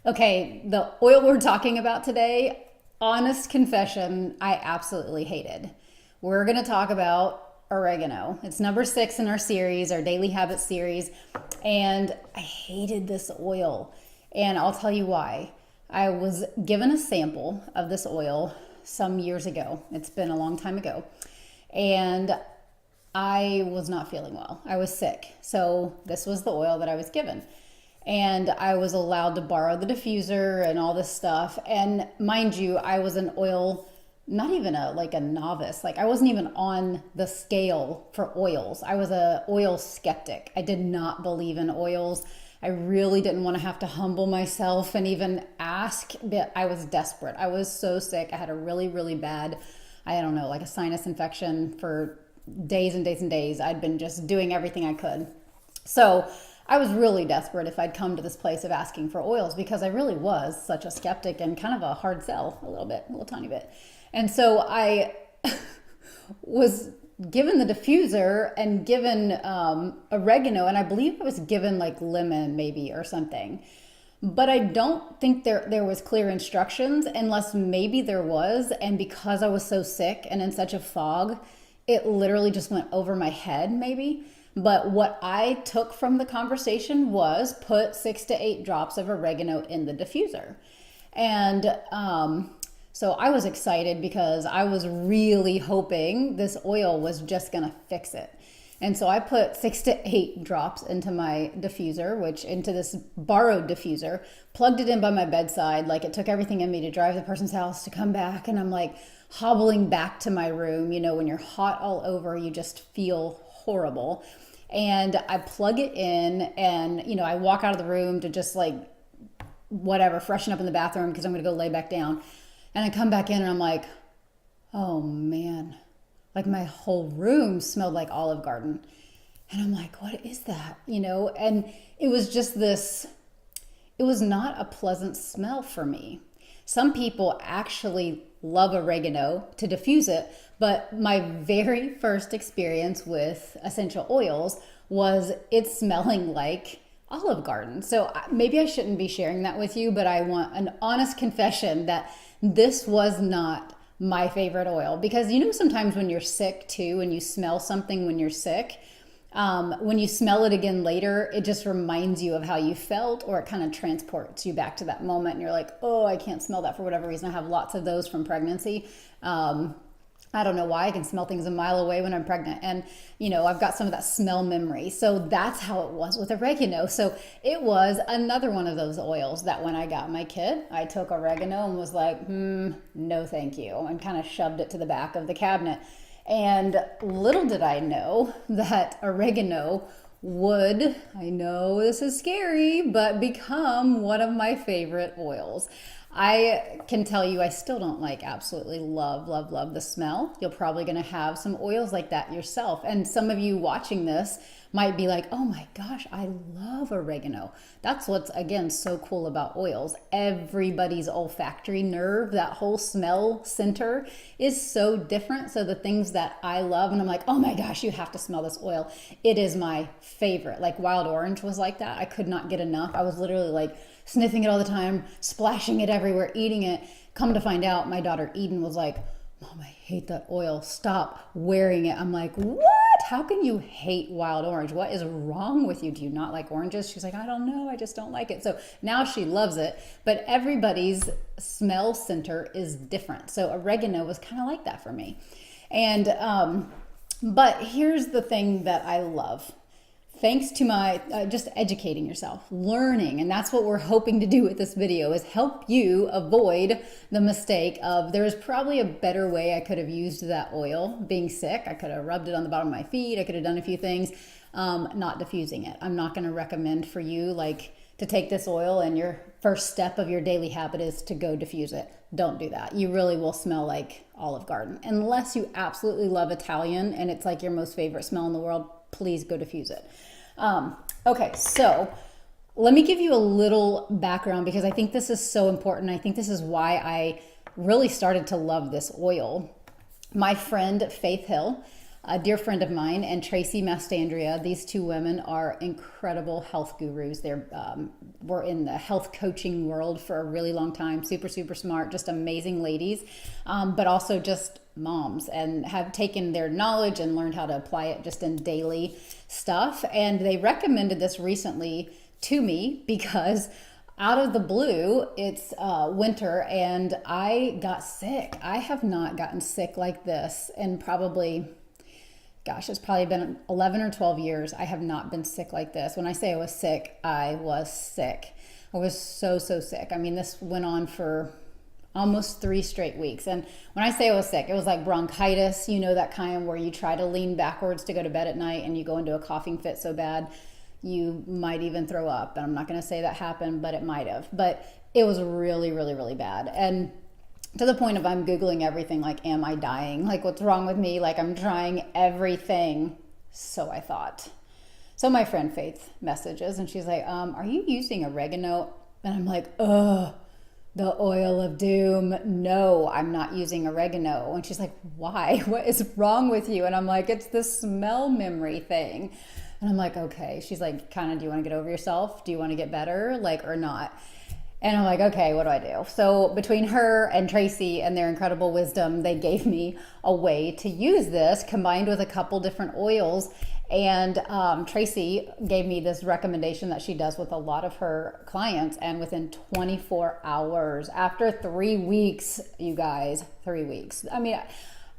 Okay, the oil we're talking about today, honest confession, I absolutely hated. We're going to talk about oregano. It's number 6 in our series, our daily habits series, and I hated this oil. And I'll tell you why. I was given a sample of this oil some years ago. It's been a long time ago. And I was not feeling well. I was sick. So this was the oil that I was given. And I was allowed to borrow the diffuser and all this stuff. And mind you, I was an oil, not even a novice. Like I wasn't even on the scale for oils. I was a oil skeptic. I did not believe in oils. I really didn't want to have to humble myself and even ask, but I was desperate. I was so sick. I had a really, really bad, I don't know, like a sinus infection for days and days and days. I'd been just doing everything I could. So I was really desperate if I'd come to this place of asking for oils because I really was such a skeptic and kind of a hard sell a little bit, a little tiny bit. And so I was given the diffuser and given oregano, and I believe I was given like lemon maybe or something. But I don't think there was clear instructions unless maybe there was. And because I was so sick and in such a fog, it literally just went over my head maybe. But what I took from the conversation was put 6 to 8 drops of oregano in the diffuser. And so I was excited because I was really hoping this oil was just going to fix it. And so I put 6 to 8 drops into my diffuser, into this borrowed diffuser, plugged it in by my bedside. Like it took everything in me to drive to the person's house to come back. And I'm like hobbling back to my room. You know, when you're hot all over, you just feel horrible. And I plug it in and, I walk out of the room to just like, whatever, freshen up in the bathroom because I'm going to go lay back down. And I come back in and I'm like, oh man, like my whole room smelled like Olive Garden. And I'm like, what is that? And it was just it was not a pleasant smell for me. Some people actually love oregano to diffuse it, but my very first experience with essential oils was it smelling like Olive Garden. So maybe I shouldn't be sharing that with you, but I want an honest confession that this was not my favorite oil. Because sometimes when you're sick too, and you smell something when you're sick, when you smell it again later, it just reminds you of how you felt, or it kind of transports you back to that moment. And you're like, oh, I can't smell that for whatever reason. I have lots of those from pregnancy. I don't know why. I can smell things a mile away when I'm pregnant. And, I've got some of that smell memory. So that's how it was with oregano. So it was another one of those oils that when I got my kid, I took oregano and was like, no, thank you. And kind of shoved it to the back of the cabinet. And little did I know that oregano would, I know this is scary, but become one of my favorite oils. I can tell you I still don't absolutely love, love, love the smell. You're probably going to have some oils like that yourself. And some of you watching this might be like, oh my gosh, I love oregano. That's what's, again, so cool about oils. Everybody's olfactory nerve, that whole smell center is so different. So the things that I love, and I'm like, oh my gosh, you have to smell this oil. It is my favorite. Like wild orange was like that. I could not get enough. I was literally like sniffing it all the time, splashing it everywhere, eating it. Come to find out, my daughter Eden was like, Mom, I hate that oil. Stop wearing it. I'm like, what? How can you hate wild orange? What is wrong with you? Do you not like oranges? She's like, I don't know. I just don't like it. So now she loves it. But everybody's smell center is different. So oregano was kind of like that for me. And, but here's the thing that I love. Thanks to my just educating yourself, learning, and that's what we're hoping to do with this video, is help you avoid the mistake of there's probably a better way I could have used that oil being sick. I could have rubbed it on the bottom of my feet. I could have done a few things, not diffusing it. I'm not going to recommend for you to take this oil and your first step of your daily habit is to go diffuse it. Don't do that. You really will smell like Olive Garden. Unless you absolutely love Italian and it's like your most favorite smell in the world, please go diffuse it. Okay, so let me give you a little background because I think this is so important. I think this is why I really started to love this oil. My friend Faith Hill, a dear friend of mine, and Tracy Mastandrea. These two women are incredible health gurus. They're were in the health coaching world for a really long time. Super, super smart, just amazing ladies, but also just moms, and have taken their knowledge and learned how to apply it just in daily stuff. And they recommended this recently to me because out of the blue, it's winter and I got sick. I have not gotten sick like this in probably, gosh, it's probably been 11 or 12 years. I have not been sick like this. When I say I was sick, I was sick. I was so, so sick. I mean, this went on for almost 3 straight weeks. And when I say I was sick, it was like bronchitis, you know, that kind where you try to lean backwards to go to bed at night and you go into a coughing fit so bad you might even throw up. And I'm not going to say that happened, but it might have. But it was really, really, really bad. And to the point of I'm Googling everything, like, am I dying? Like, what's wrong with me? Like, I'm trying everything. So I thought. So my friend Faith messages and she's like, are you using oregano? And I'm like, ugh. The oil of doom. No, I'm not using oregano. And she's like, why? What is wrong with you? And I'm like, it's the smell memory thing. And I'm like, okay. She's like, kind of, do you want to get over yourself? Do you want to get better? Like, or not? And I'm like, okay, what do I do? So between her and Tracy and their incredible wisdom, they gave me a way to use this combined with a couple different oils. And Tracy gave me this recommendation that she does with a lot of her clients. And within 24 hours, after 3 weeks, you guys, 3 weeks. I mean,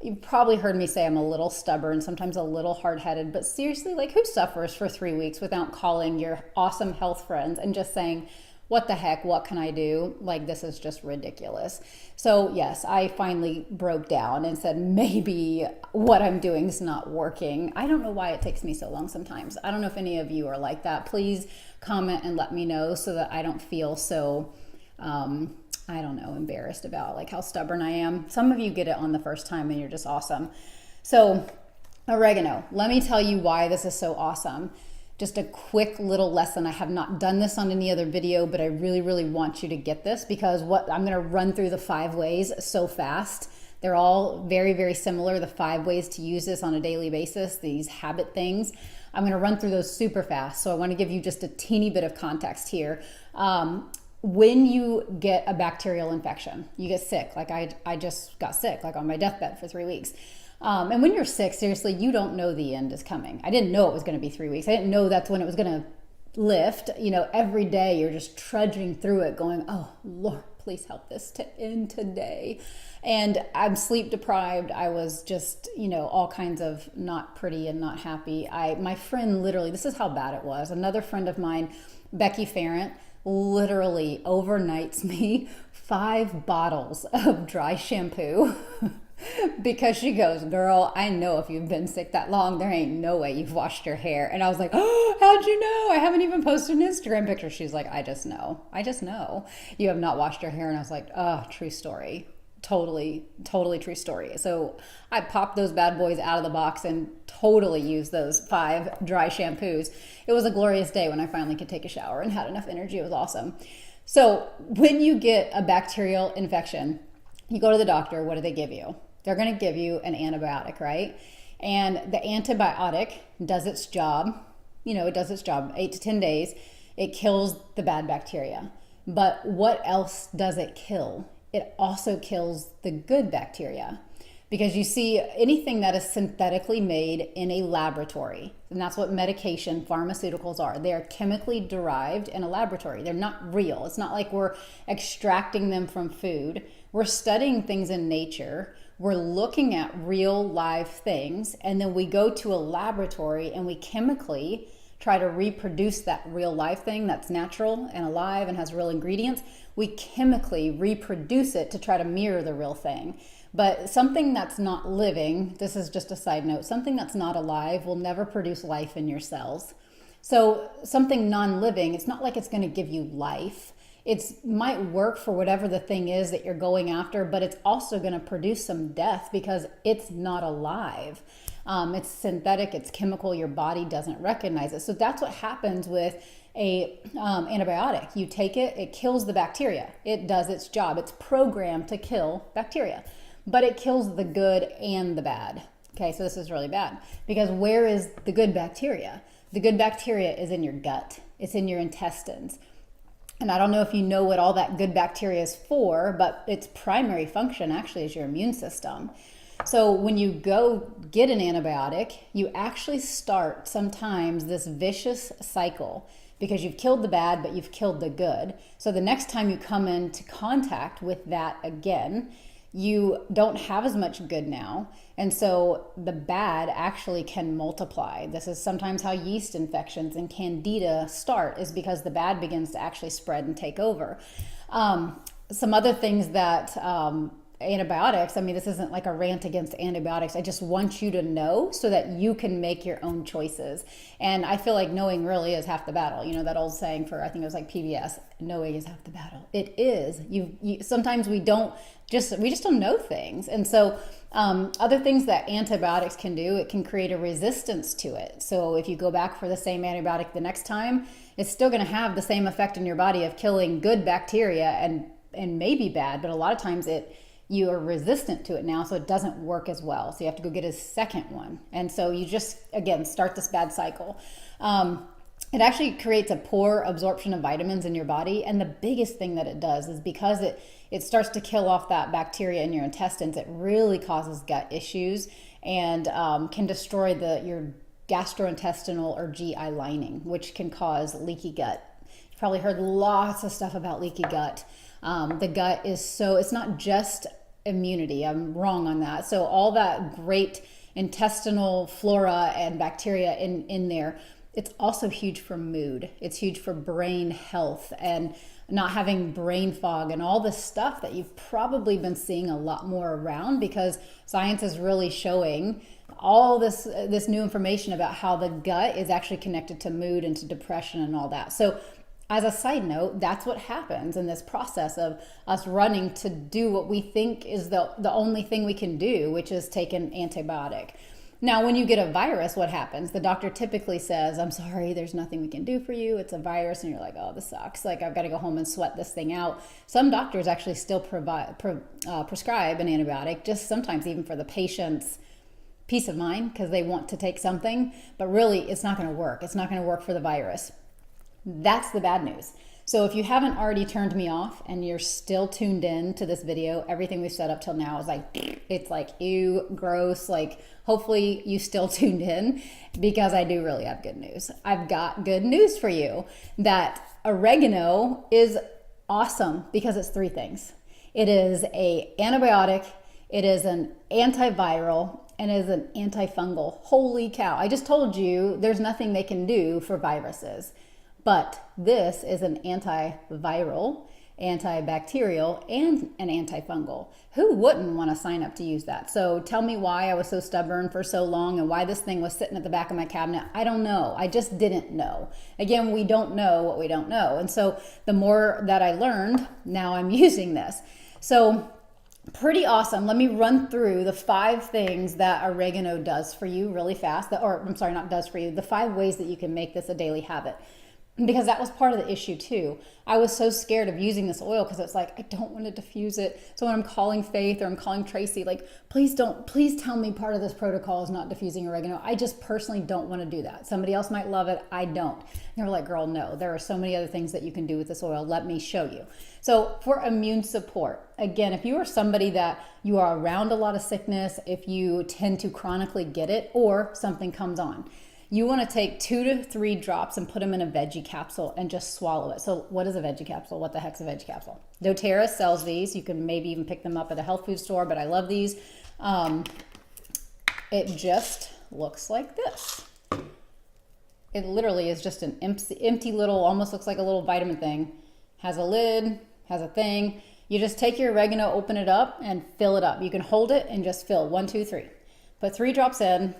you've probably heard me say I'm a little stubborn, sometimes a little hard-headed, but seriously, like, who suffers for 3 weeks without calling your awesome health friends and just saying, what the heck, what can I do? Like, this is just ridiculous. So yes, I finally broke down and said, maybe what I'm doing is not working. I don't know why it takes me so long sometimes. I don't know if any of you are like that. Please comment and let me know so that I don't feel so, I don't know, embarrassed about like how stubborn I am. Some of you get it on the first time and you're just awesome. So oregano, let me tell you why this is so awesome. Just a quick little lesson. I have not done this on any other video, but I really, really want you to get this because I'm going to run through the 5 ways so fast. They're all very, very similar. The 5 ways to use this on a daily basis, these habit things. I'm going to run through those super fast. So I want to give you just a teeny bit of context here. When you get a bacterial infection, you get sick. Like I just got sick, like on my deathbed for 3 weeks. And when you're sick, seriously, you don't know the end is coming. I didn't know it was going to be 3 weeks. I didn't know that's when it was going to lift. You know, every day you're just trudging through it going, oh, Lord, please help this to end today. And I'm sleep deprived. I was just, you know, all kinds of not pretty and not happy. My friend literally, this is how bad it was. Another friend of mine, Becky Farrant, literally overnights me 5 bottles of dry shampoo because she goes, girl, I know if you've been sick that long, there ain't no way you've washed your hair. And I was like, oh, how'd you know? I haven't even posted an Instagram picture. She's like, I just know you have not washed your hair. And I was like, oh, true story. Totally true story. So I popped those bad boys out of the box and totally used those 5 dry shampoos. It was a glorious day when I finally could take a shower and had enough energy. It was awesome. So when you get a bacterial infection, you go to the doctor, what do they give you? They're going to give you an antibiotic, right? And the antibiotic does its job. You know, it does its job 8 to 10 days. It kills the bad bacteria. But what else does it kill? It also kills the good bacteria. Because you see, anything that is synthetically made in a laboratory, and that's what medication, pharmaceuticals are. They're chemically derived in a laboratory. They're not real. It's not like we're extracting them from food. We're studying things in nature. We're looking at real live things, and then we go to a laboratory and we chemically try to reproduce that real life thing that's natural and alive and has real ingredients. We chemically reproduce it to try to mirror the real thing. But something that's not living, this is just a side note, something that's not alive will never produce life in your cells. So something non-living, it's not like it's going to give you life. It might work for whatever the thing is that you're going after, but it's also going to produce some death because it's not alive. It's synthetic, it's chemical, your body doesn't recognize it. So that's what happens with a antibiotic. You take it, it kills the bacteria. It does its job. It's programmed to kill bacteria, but it kills the good and the bad. Okay, so this is really bad because where is the good bacteria? The good bacteria is in your gut. It's in your intestines. And I don't know if you know what all that good bacteria is for, but its primary function actually is your immune system. So when you go get an antibiotic, you actually start sometimes this vicious cycle because you've killed the bad, but you've killed the good. So the next time you come into contact with that again, you don't have as much good now. And so the bad actually can multiply. This is sometimes how yeast infections and candida start, is because the bad begins to actually spread and take over. Some other things that antibiotics, I mean, this isn't like a rant against antibiotics. I just want you to know so that you can make your own choices. And I feel like knowing really is half the battle. You know, that old saying for, I think it was like PBS, knowing is half the battle. It is. Sometimes we just don't know things. And so other things that antibiotics can do, it can create a resistance to it. So if you go back for the same antibiotic the next time, it's still going to have the same effect in your body of killing good bacteria and maybe bad, but a lot of times you are resistant to it now, so it doesn't work as well. So you have to go get a second one. And so you just, again, start this bad cycle. It actually creates a poor absorption of vitamins in your body. And the biggest thing that it does is because it starts to kill off that bacteria in your intestines, it really causes gut issues and can destroy your gastrointestinal or GI lining, which can cause leaky gut. You've probably heard lots of stuff about leaky gut. The gut it's not just immunity. I'm wrong on that. So all that great intestinal flora and bacteria in there, it's also huge for mood. It's huge for brain health and not having brain fog and all this stuff that you've probably been seeing a lot more around, because science is really showing all this new information about how the gut is actually connected to mood and to depression and all that. So as a side note, that's what happens in this process of us running to do what we think is the only thing we can do, which is take an antibiotic. Now, when you get a virus, what happens? The doctor typically says, I'm sorry, there's nothing we can do for you. It's a virus. And you're like, oh, this sucks. Like, I've got to go home and sweat this thing out. Some doctors actually still prescribe an antibiotic, just sometimes even for the patient's peace of mind, because they want to take something. But really, it's not going to work. It's not going to work for the virus. That's the bad news. So if you haven't already turned me off and you're still tuned in to this video, everything we've set up till now is like, it's like, ew, gross. Like, hopefully you still tuned in, because I do really have good news. I've got good news for you, that oregano is awesome because it's three things. It is an antibiotic, it is an antiviral, and it is an antifungal. Holy cow. I just told you there's nothing they can do for viruses. But this is an antiviral, antibacterial, and an antifungal. Who wouldn't want to sign up to use that? So tell me why I was so stubborn for so long and why this thing was sitting at the back of my cabinet. I don't know. I just didn't know. Again, we don't know what we don't know. And so the more that I learned, now I'm using this. So pretty awesome. Let me run through the 5 things that oregano does for you really fast. The 5 ways that you can make this a daily habit. Because that was part of the issue too. I was so scared of using this oil because it's like, I don't want to diffuse it. So when I'm calling Faith or I'm calling Tracy, like, please tell me part of this protocol is not diffusing oregano. I just personally don't want to do that. Somebody else might love it. I don't. And they were like, girl, no, there are so many other things that you can do with this oil. Let me show you. So for immune support, again, if you are somebody that you are around a lot of sickness, if you tend to chronically get it or something comes on, you want to take 2 to 3 drops and put them in a veggie capsule and just swallow it. So what is a veggie capsule? What the heck's a veggie capsule? doTERRA sells these. You can maybe even pick them up at a health food store, but I love these. It just looks like this. It literally is just an empty little, almost looks like a little vitamin thing. Has a lid, has a thing. You just take your oregano, open it up, and fill it up. You can hold it and just fill 1, 2, 3. Put 3 drops in.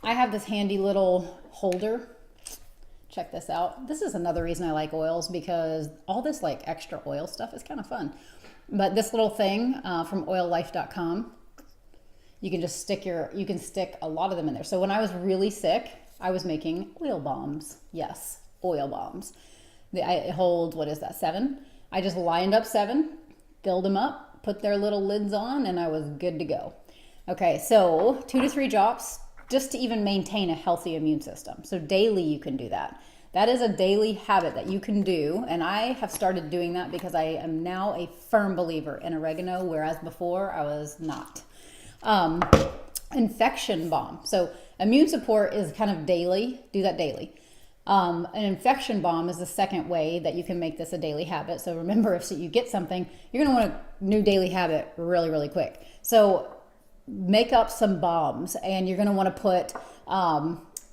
I have this handy little holder. Check this out. This is another reason I like oils, because all this like extra oil stuff is kind of fun. But this little thing from oillife.com, you can just stick a lot of them in there. So when I was really sick, I was making oil bombs. Yes, oil bombs. I hold, 7? I just lined up 7, filled them up, put their little lids on, and I was good to go. Okay, so 2 to 3 drops just to even maintain a healthy immune system. So daily you can do that. That is a daily habit that you can do. And I have started doing that because I am now a firm believer in oregano, whereas before I was not. Infection balm. So immune support is kind of daily. Do that daily. An infection balm is the second way that you can make this a daily habit. So remember, if you get something, you're going to want a new daily habit really, really quick. So make up some balms, and you're going to want to put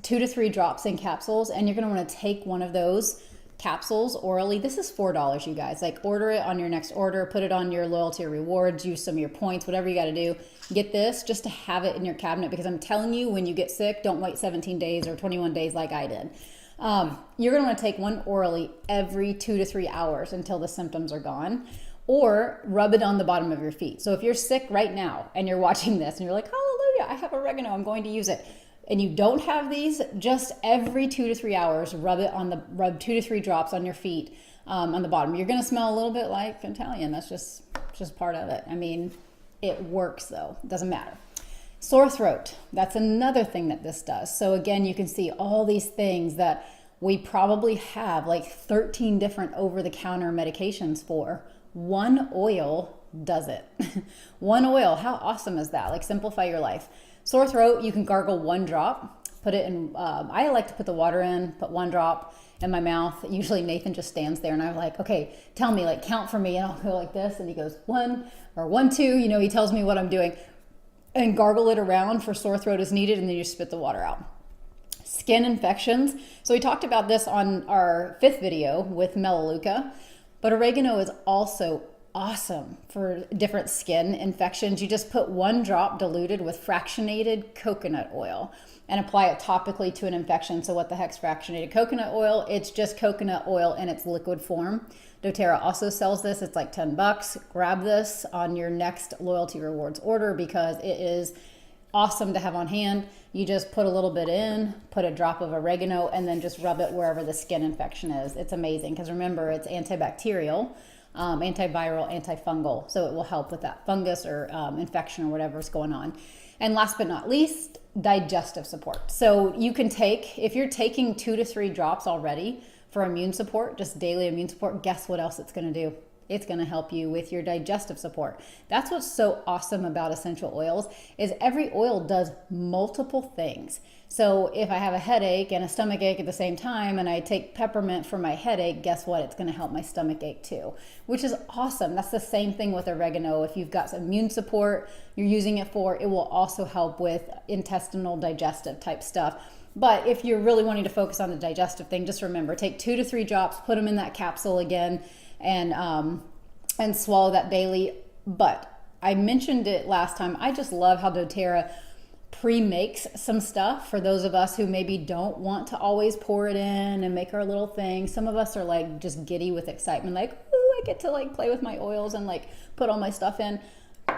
2 to 3 drops in capsules, and you're going to want to take one of those capsules orally. This is $4, you guys. Like, order it on your next order, put it on your loyalty or rewards, use some of your points, whatever you got to do. Get this just to have it in your cabinet, because I'm telling you, when you get sick, don't wait 17 days or 21 days like I did. You're going to want to take one orally every 2 to 3 hours until the symptoms are gone, or rub it on the bottom of your feet. So if you're sick right now and you're watching this and you're like, hallelujah, I have oregano, I'm going to use it, and you don't have these, just every 2 to 3 hours, rub 2 to 3 drops on your feet, on the bottom. You're going to smell a little bit like Italian. That's just part of it. I mean, it works though. It doesn't matter. Sore throat. That's another thing that this does. So again, you can see all these things that we probably have like 13 different over-the-counter medications for. One oil does it. One oil. How awesome is that? Like, simplify your life. Sore throat, you can gargle 1 drop. Put it in, I like to put the water in, put 1 drop in my mouth. Usually Nathan just stands there and I'm like, okay, tell me, like, count for me. And I'll go like this. And he goes 1 or 1, 2, you know, he tells me what I'm doing. And gargle it around for sore throat as needed. And then you spit the water out. Skin infections. So we talked about this on our 5th video with Melaleuca. But oregano is also awesome for different skin infections. You just put 1 drop diluted with fractionated coconut oil and apply it topically to an infection. So what the heck's fractionated coconut oil? It's just coconut oil in its liquid form. doTERRA also sells this. It's like $10. Grab this on your next loyalty rewards order because it is awesome to have on hand. You just put a little bit in, put a drop of oregano, and then just rub it wherever the skin infection is. It's amazing because remember, it's antibacterial, antiviral, antifungal. So it will help with that fungus or infection or whatever's going on. And last but not least, digestive support. So you can take, if you're taking 2 to 3 drops already for immune support, just daily immune support, guess what else it's going to do? It's going to help you with your digestive support. That's what's so awesome about essential oils, is every oil does multiple things. So if I have a headache and a stomach ache at the same time and I take peppermint for my headache, guess what? It's going to help my stomach ache too, which is awesome. That's the same thing with oregano. If you've got some immune support you're using it for, it will also help with intestinal digestive type stuff. But if you're really wanting to focus on the digestive thing, just remember, take 2 to 3 drops, put them in that capsule again, and swallow that daily. But I mentioned it last time. I just love how doTERRA pre-makes some stuff for those of us who maybe don't want to always pour it in and make our little thing. Some of us are like just giddy with excitement, like, ooh, I get to like play with my oils and like put all my stuff in.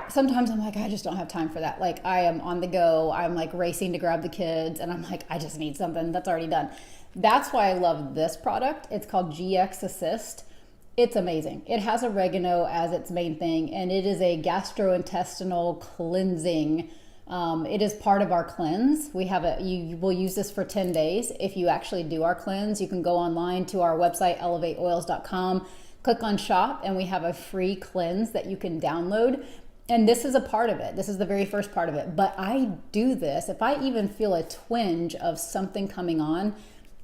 Sometimes I'm like, I just don't have time for that. Like, I am on the go. I'm like racing to grab the kids and I'm like, I just need something that's already done. That's why I love this product. It's called GX Assist. It's amazing. It has oregano as its main thing, and it is a gastrointestinal cleansing. It is part of our cleanse. You will use this for 10 days. If you actually do our cleanse, you can go online to our website, elevateoils.com, click on shop, and we have a free cleanse that you can download. And this is a part of it. This is the very first part of it. But I do this, if I even feel a twinge of something coming on,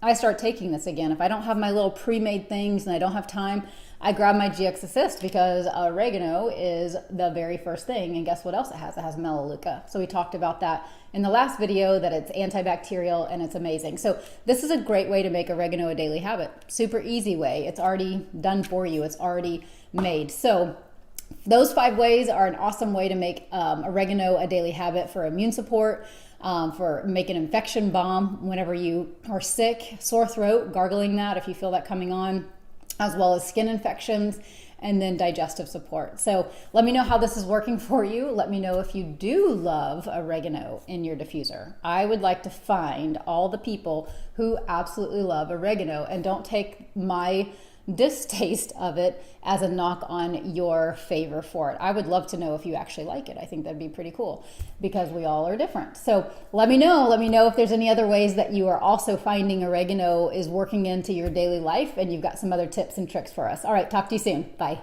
I start taking this again. If I don't have my little pre-made things and I don't have time, I grab my GX Assist because oregano is the very first thing. And guess what else it has? It has Melaleuca. So we talked about that in the last video, that it's antibacterial and it's amazing. So this is a great way to make oregano a daily habit. Super easy way. It's already done for you. It's already made. So those 5 ways are an awesome way to make oregano a daily habit for immune support, for making an infection balm whenever you are sick, sore throat, gargling that if you feel that coming on, as well as skin infections, and then digestive support. So let me know how this is working for you. Let me know if you do love oregano in your diffuser. I would like to find all the people who absolutely love oregano and don't take my distaste of it as a knock on your favor for it. I would love to know if you actually like it. I think that'd be pretty cool because we all are different. So let me know. Let me know if there's any other ways that you are also finding oregano is working into your daily life and you've got some other tips and tricks for us. All right, talk to you soon. Bye.